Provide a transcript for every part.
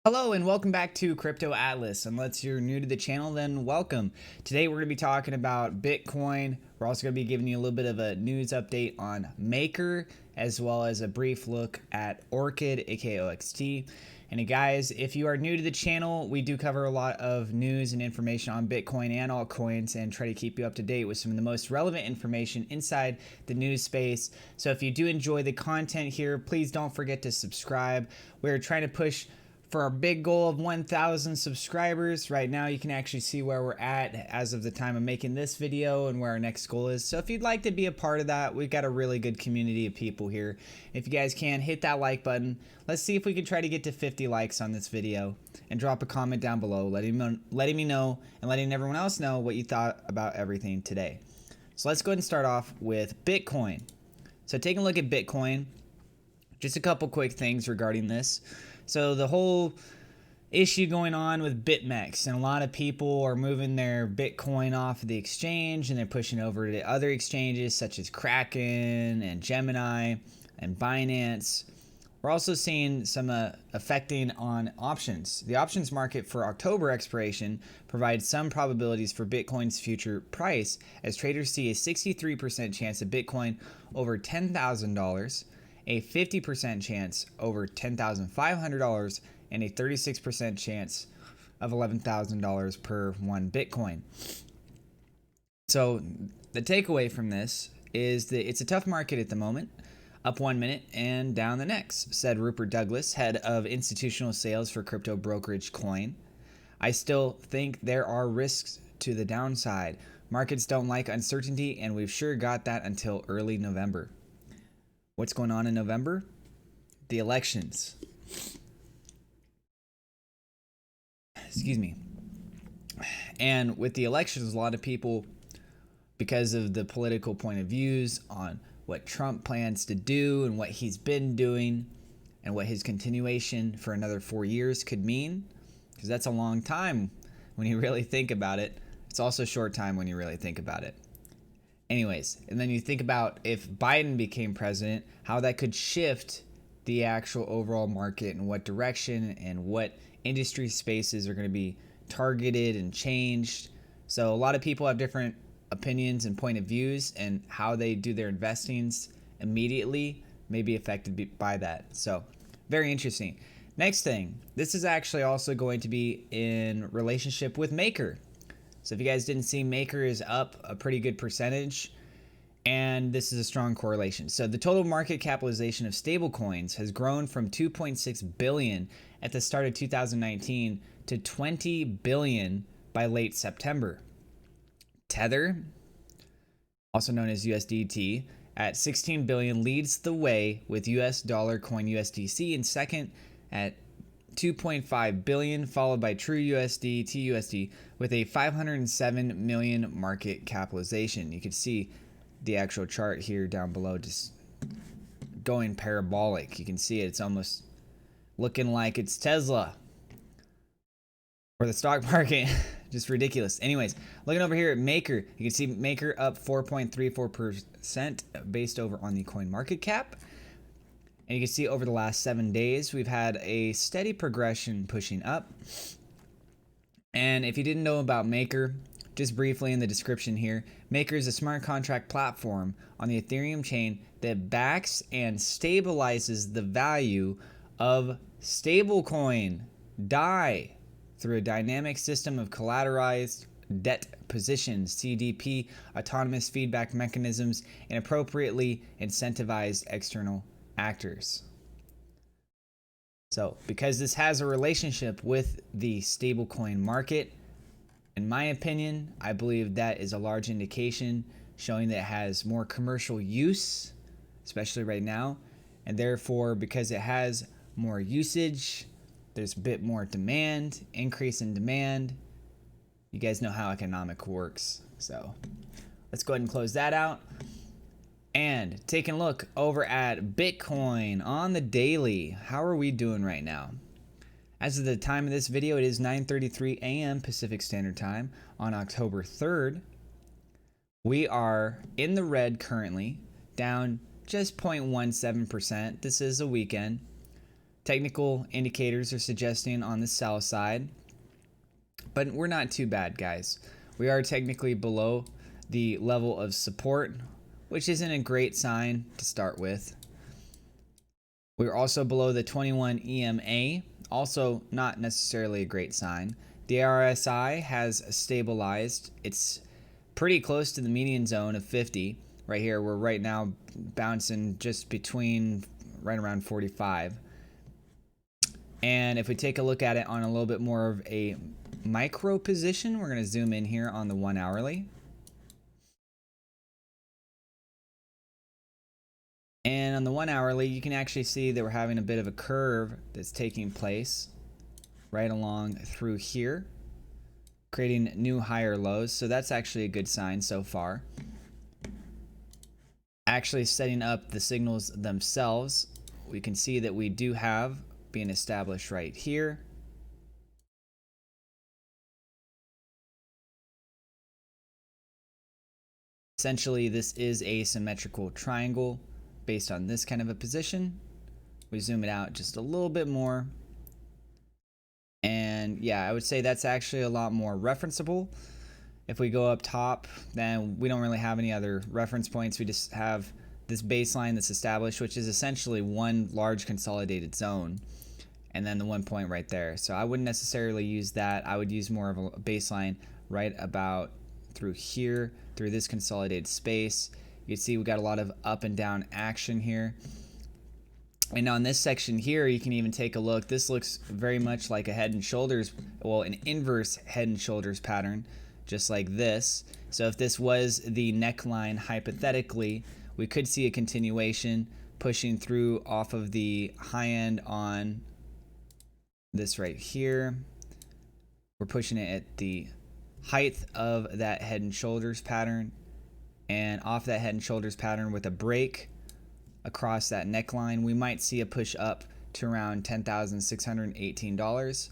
Hello and welcome back to Crypto Atlas. Unless you're new to the channel, then welcome. Today we're going to be talking about Bitcoin. We're also going to be giving you a little bit of a news update on Maker, as well as a brief look at Orchid, aka OXT. And guys, if you are new to the channel, we do cover a lot of news and information on Bitcoin and altcoins and try to keep you up to date with some of the most relevant information inside the news space. So if you do enjoy the content here, please don't forget to subscribe. We're trying to push for our big goal of 1,000 subscribers. Right now you can actually see where we're at as of the time of making this video and where our next goal is. So if you'd like to be a part of that, we've got a really good community of people here. If you guys can, hit that like button. Let's see if we can try to get to 50 likes on this video, and drop a comment down below letting me know and letting everyone else know what you thought about everything today. So let's go ahead and start off with Bitcoin. So taking a look at Bitcoin, just a couple quick things regarding this. So the whole issue going on with BitMEX, and a lot of people are moving their Bitcoin off of the exchange and they're pushing over to other exchanges such as Kraken and Gemini and Binance. We're also seeing some affecting on options. The options market for October expiration provides some probabilities for Bitcoin's future price, as traders see a 63% chance of Bitcoin over $10,000, a 50% chance over $10,500, and a 36% chance of $11,000 per one Bitcoin. So the takeaway from this is that it's a tough market at the moment, up 1 minute and down the next, said Rupert Douglas, head of institutional sales for crypto brokerage Coin. I still think there are risks to the downside. Markets don't like uncertainty, and we've sure got that until early November. What's going on in November? The elections. Excuse me. And with the elections, a lot of people, because of the political point of views on what Trump plans to do and what he's been doing and what his continuation for another 4 years could mean, because that's a long time when you really think about it. It's also a short time when you really think about it. Anyways, and then you think about if Biden became president, how that could shift the actual overall market and what direction and what industry spaces are going to be targeted and changed. So a lot of people have different opinions and point of views, and how they do their investings immediately may be affected by that. So very interesting. Next thing, this is actually also going to be in relationship with Maker. So if you guys didn't see, Maker is up a pretty good percentage, and this is a strong correlation. So the total market capitalization of stablecoins has grown from 2.6 billion at the start of 2019 to 20 billion by late September. Tether, also known as USDT, at 16 billion leads the way, with US dollar coin USDC in second at 2.5 billion, followed by True USD, TUSD, with a 507 million market capitalization. You can see the actual chart here down below, just going parabolic. You can see it. It's almost looking like it's Tesla or the stock market. Just ridiculous. Anyways, looking over here at Maker, you can see Maker up 4.34% based over on the coin market cap. And you can see over the last 7 days, we've had a steady progression pushing up. And if you didn't know about Maker, just briefly in the description here, Maker is a smart contract platform on the Ethereum chain that backs and stabilizes the value of stablecoin DAI through a dynamic system of collateralized debt positions, CDP, autonomous feedback mechanisms, and appropriately incentivized external actors. So because this has a relationship with the stablecoin market, in my opinion, I believe that is a large indication showing that it has more commercial use, especially right now. And therefore, because it has more usage, there's a bit more demand, increase in demand. You guys know how economic works. So let's go ahead and close that out. And taking a look over at Bitcoin on the daily. How are we doing right now? As of the time of this video, it is 9:33 a.m. Pacific Standard Time on October 3rd. We are in the red currently, down just 0.17%. This is a weekend. Technical indicators are suggesting on the sell side, but we're not too bad, guys. We are technically below the level of support, which isn't a great sign to start with. We're also below the 21 EMA, also not necessarily a great sign. The RSI has stabilized. It's pretty close to the median zone of 50. Right here, we're right now bouncing just between right around 45. And if we take a look at it on a little bit more of a micro position, we're going to zoom in here on the 1 hourly. And on the 1 hourly, you can actually see that we're having a bit of a curve that's taking place right along through here, creating new higher lows. So that's actually a good sign so far. Actually setting up the signals themselves, we can see that we do have being established right here. Essentially, this is a symmetrical triangle based on this kind of a position. We zoom it out just a little bit more. And yeah, I would say that's actually a lot more referenceable. If we go up top, then we don't really have any other reference points. We just have this baseline that's established, which is essentially one large consolidated zone, and then the 1 point right there. So I wouldn't necessarily use that. I would use more of a baseline right about through here, through this consolidated space. You can see we got a lot of up and down action here. And on this section here, you can even take a look. This looks very much like a head and shoulders, well, an inverse head and shoulders pattern, just like this. So if this was the neckline, hypothetically, we could see a continuation pushing through off of the high end on this right here. We're pushing it at the height of that head and shoulders pattern, and off that head and shoulders pattern with a break across that neckline, we might see a push up to around $10,618,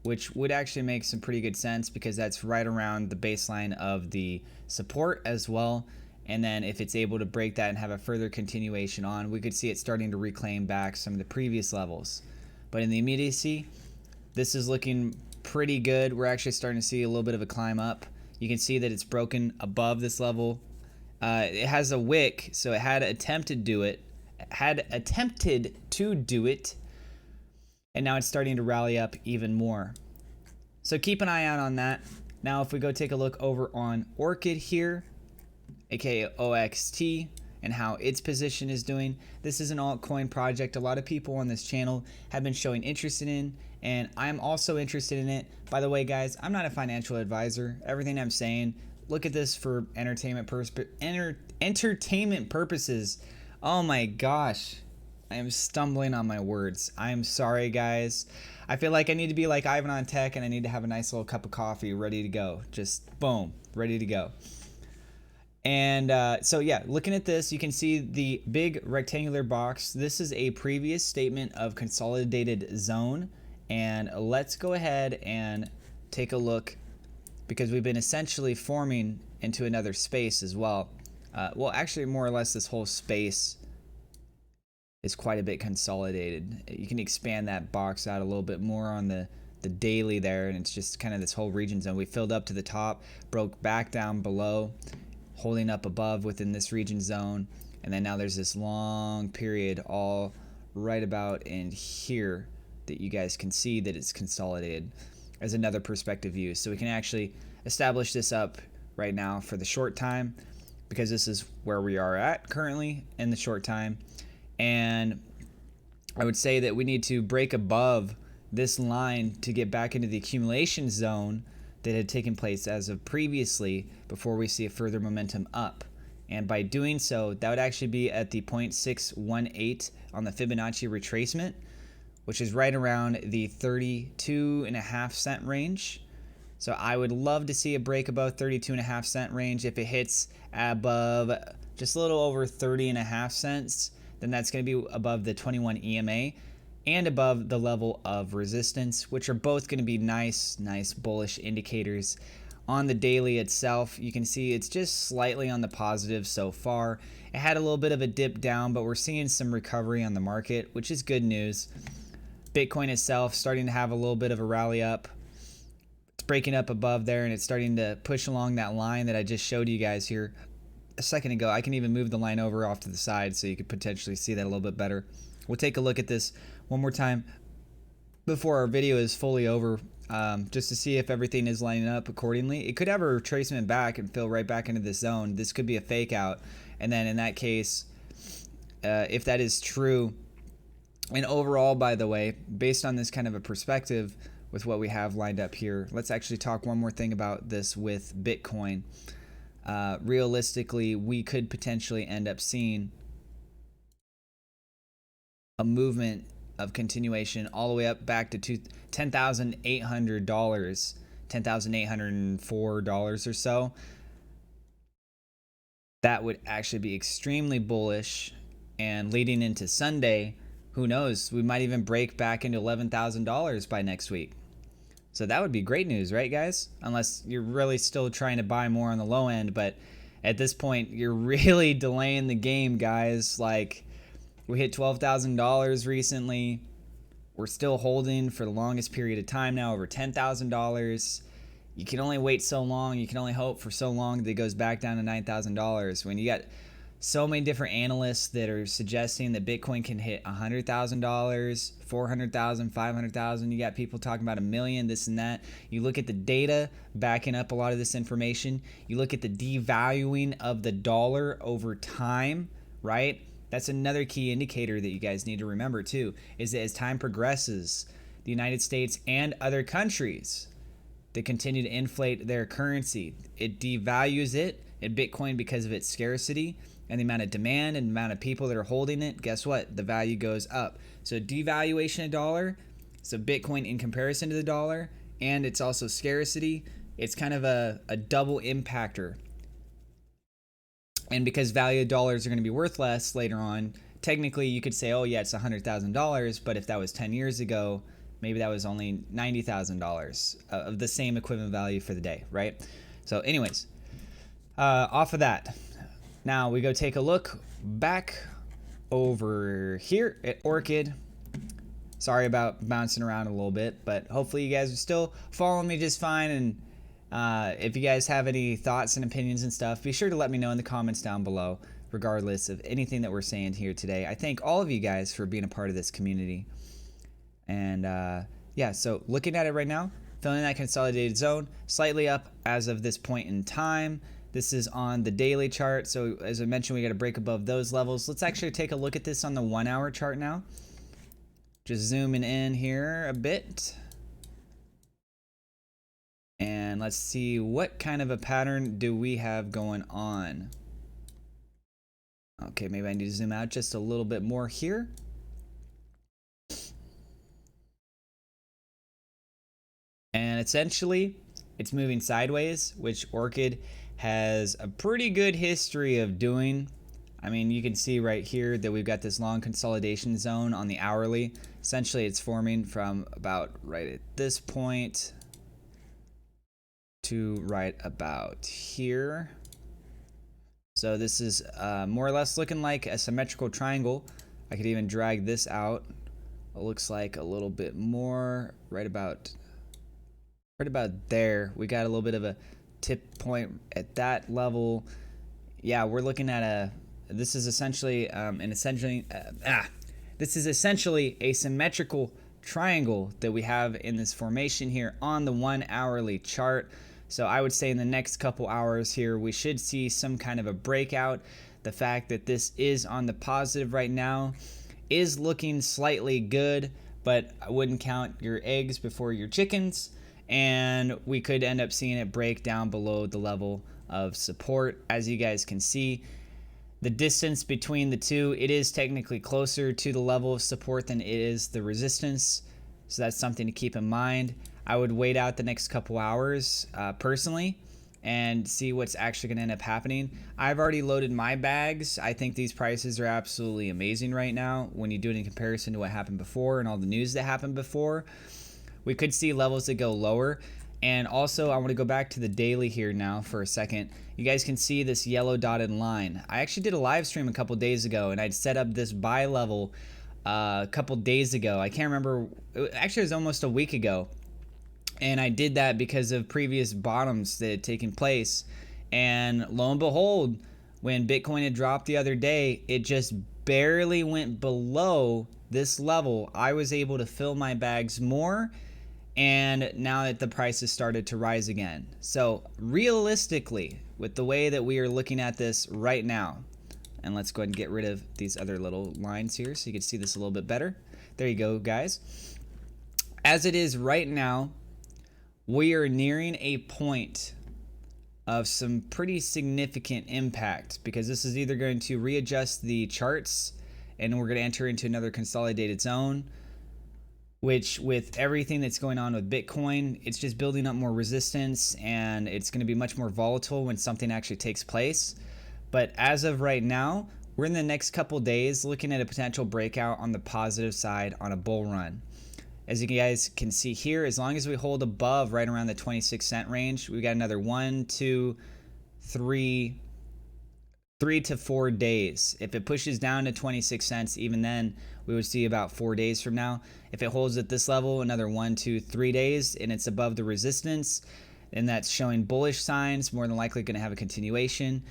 which would actually make some pretty good sense because that's right around the baseline of the support as well. And then if it's able to break that and have a further continuation on, we could see it starting to reclaim back some of the previous levels. But in the immediacy, this is looking pretty good. We're actually starting to see a little bit of a climb up. You can see that it's broken above this level. It has a wick, so it had attempted to do it, and now it's starting to rally up even more. So keep an eye out on that. Now if we go take a look over on Orchid here, aka OXT, and how its position is doing. This is an altcoin project a lot of people on this channel have been showing interest in, and I'm also interested in it. By the way, guys, I'm not a financial advisor. Everything I'm saying, look at this for entertainment purposes. Oh my gosh, I am stumbling on my words. I'm sorry, guys. I feel like I need to be like Ivan on Tech, and I need to have a nice little cup of coffee ready to go. Just boom, ready to go. And so yeah, looking at this, you can see the big rectangular box. This is a previous statement of consolidated zone. And let's go ahead and take a look, because we've been essentially forming into another space as well. Well, actually, more or less, this whole space is quite a bit consolidated. You can expand that box out a little bit more on the daily there, and it's just kind of this whole region zone. We filled up to the top, broke back down below, holding up above within this region zone, and then now there's this long period all right about in here that you guys can see that it's consolidated as another perspective view. So we can actually establish this up right now for the short time, because this is where we are at currently in the short time. And I would say that we need to break above this line to get back into the accumulation zone that had taken place as of previously before we see a further momentum up. And by doing so, that would actually be at the 0.618 on the Fibonacci retracement, which is right around the 32.5-cent range. So I would love to see a break above 32.5-cent range. If it hits above just a little over 30.5 cents, then that's going to be above the 21 EMA and above the level of resistance, which are both going to be nice bullish indicators. On the daily itself, you can see it's just slightly on the positive so far. It had a little bit of a dip down, but we're seeing some recovery on the market, which is good news. Bitcoin itself starting to have a little bit of a rally up. It's breaking up above there, and it's starting to push along that line that I just showed you guys here a second ago. I can even move the line over off to the side so you could potentially see that a little bit better. We'll take a look at this one more time before our video is fully over, just to see if everything is lining up accordingly. It could have a retracement back and fill right back into this zone. This could be a fake out, and then in that case, if that is true, and overall, by the way, based on this kind of a perspective with what we have lined up here, let's actually talk one more thing about this with Bitcoin. Realistically, we could potentially end up seeing a movement of continuation all the way up back to $10,800, $10,804 or so. That would actually be extremely bullish, and leading into Sunday, who knows, we might even break back into $11,000 by next week. So that would be great news, right, guys? Unless you're really still trying to buy more on the low end, but at this point, you're really delaying the game, guys. Like, we hit $12,000 recently. We're still holding for the longest period of time now, over $10,000. You can only wait so long. You can only hope for so long that it goes back down to $9,000. When you got so many different analysts that are suggesting that Bitcoin can hit $100,000, $400,000, $500,000. You got people talking about $1 million, this and that. You look at the data backing up a lot of this information. You look at the devaluing of the dollar over time, right? That's another key indicator that you guys need to remember too, is that as time progresses, the United States and other countries that continue to inflate their currency, it devalues it in Bitcoin because of its scarcity and the amount of demand and the amount of people that are holding it. Guess what? The value goes up. So devaluation of dollar, so Bitcoin in comparison to the dollar, and it's also scarcity. It's kind of a double impactor. And because value of dollars are going to be worth less later on, technically you could say, oh yeah, it's $100,000, but if that was 10 years ago, maybe that was only $90,000 of the same equivalent value for the day, right? So anyways, off of that, now we go take a look back over here at Orchid. Sorry about bouncing around a little bit, but hopefully you guys are still following me just fine. And if you guys have any thoughts and opinions and stuff, be sure to let me know in the comments down below, regardless of anything that we're saying here today. I thank all of you guys for being a part of this community. And yeah, so looking at it right now, filling that consolidated zone, slightly up as of this point in time. This is on the daily chart. So as I mentioned, we got to break above those levels. Let's actually take a look at this on the 1 hour chart now. Just zooming in here a bit. And let's see what kind of a pattern do we have going on. Okay, maybe I need to zoom out just a little bit more here. And essentially, it's moving sideways, which Orchid has a pretty good history of doing. I mean, you can see right here that we've got this long consolidation zone on the hourly. Essentially, it's forming from about right at this point to right about here. So this is more or less looking like a symmetrical triangle. I could even drag this out. It looks like a little bit more right about there. We got a little bit of a tip point at that level. Yeah, we're looking at this is essentially this is essentially a symmetrical triangle that we have in this formation here on the 1 hourly chart. So I would say in the next couple hours here, we should see some kind of a breakout. The fact that this is on the positive right now is looking slightly good, but I wouldn't count your eggs before your chickens. And we could end up seeing it break down below the level of support. As you guys can see, the distance between the two, it is technically closer to the level of support than it is the resistance. So that's something to keep in mind. I would wait out the next couple hours personally and see what's actually going to end up happening. I've already loaded my bags. I think these prices are absolutely amazing right now when you do it in comparison to what happened before and all the news that happened before. We could see levels that go lower. And also, I want to go back to the daily here now for a second. You guys can see this yellow dotted line. I actually did a live stream a couple days ago, and I'd set up this buy level a couple days ago. I can't remember. Actually, it was almost a week ago. And I did that because of previous bottoms that had taken place. And lo and behold, when Bitcoin had dropped the other day, it just barely went below this level. I was able to fill my bags more, and now that the prices started to rise again. So realistically, with the way that we are looking at this right now, and let's go ahead and get rid of these other little lines here so you can see this a little bit better. There you go, guys. As it is right now, we are nearing a point of some pretty significant impact, because this is either going to readjust the charts and we're going to enter into another consolidated zone, which with everything that's going on with Bitcoin, it's just building up more resistance and it's going to be much more volatile when something actually takes place. But as of right now, we're in the next couple days looking at a potential breakout on the positive side on a bull run. As you guys can see here, as long as we hold above right around the 26-cent range, we got another 3 to 4 days. If it pushes down to 26 cents, even then, we would see about 4 days from now. If it holds at this level, another 1, 2, 3 days, and it's above the resistance, and that's showing bullish signs, more than likely going to have a continuation.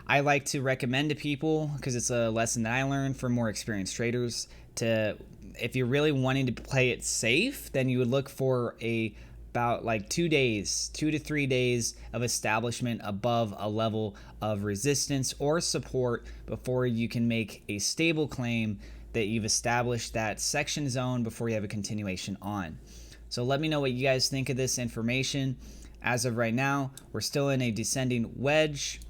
I like to recommend to people, because it's a lesson that I learned from more experienced traders, to, if you're really wanting to play it safe, then you would look for about like 2 to 3 days of establishment above a level of resistance or support before you can make a stable claim that you've established that section zone before you have a continuation on. So let me know what you guys think of this information. As of right now, we're still in a descending wedge.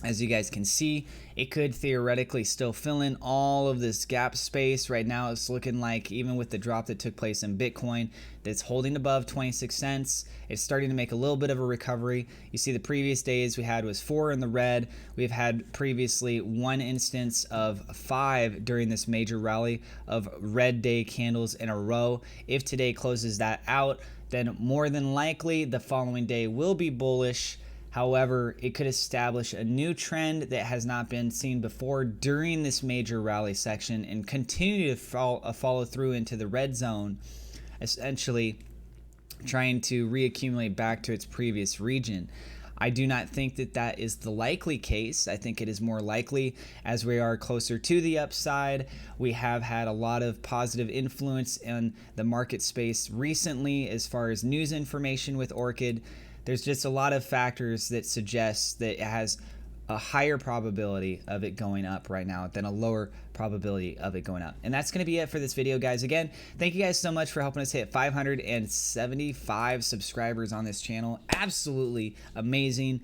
As you guys can see, it could theoretically still fill in all of this gap space. Right now, it's looking like, even with the drop that took place in Bitcoin, that's holding above 26 cents. It's starting to make a little bit of a recovery. You see the previous days we had was 4 in the red. We've had previously 1 instance of 5 during this major rally of red day candles in a row. If today closes that out, then more than likely the following day will be bullish. However, it could establish a new trend that has not been seen before during this major rally section and continue to follow through into the red zone, essentially trying to reaccumulate back to its previous region. I do not think that that is the likely case. I think it is more likely as we are closer to the upside. We have had a lot of positive influence in the market space recently as far as news information with Orchid. There's just a lot of factors that suggest that it has a higher probability of it going up right now than a lower probability of it going up. And that's going to be it for this video, guys. Again, thank you guys so much for helping us hit 575 subscribers on this channel. Absolutely amazing.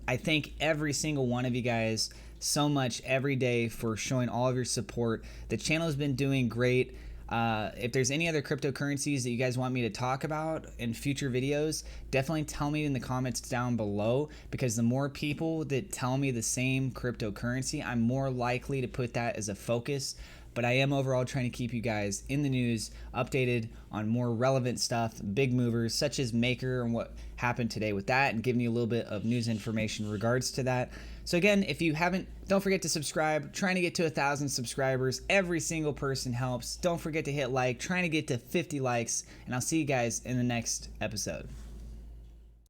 I thank every single one of you guys so much every day for showing all of your support. The channel has been doing great. If there's any other cryptocurrencies that you guys want me to talk about in future videos, definitely tell me in the comments down below, because the more people that tell me the same cryptocurrency, I'm more likely to put that as a focus. But I am overall trying to keep you guys in the news, updated on more relevant stuff, big movers such as Maker and what happened today with that, and giving you a little bit of news information in regards to that. So again, if you haven't, don't forget to subscribe. Trying to get to 1,000 subscribers. Every single person helps. Don't forget to hit like. Trying to get to 50 likes. And I'll see you guys in the next episode.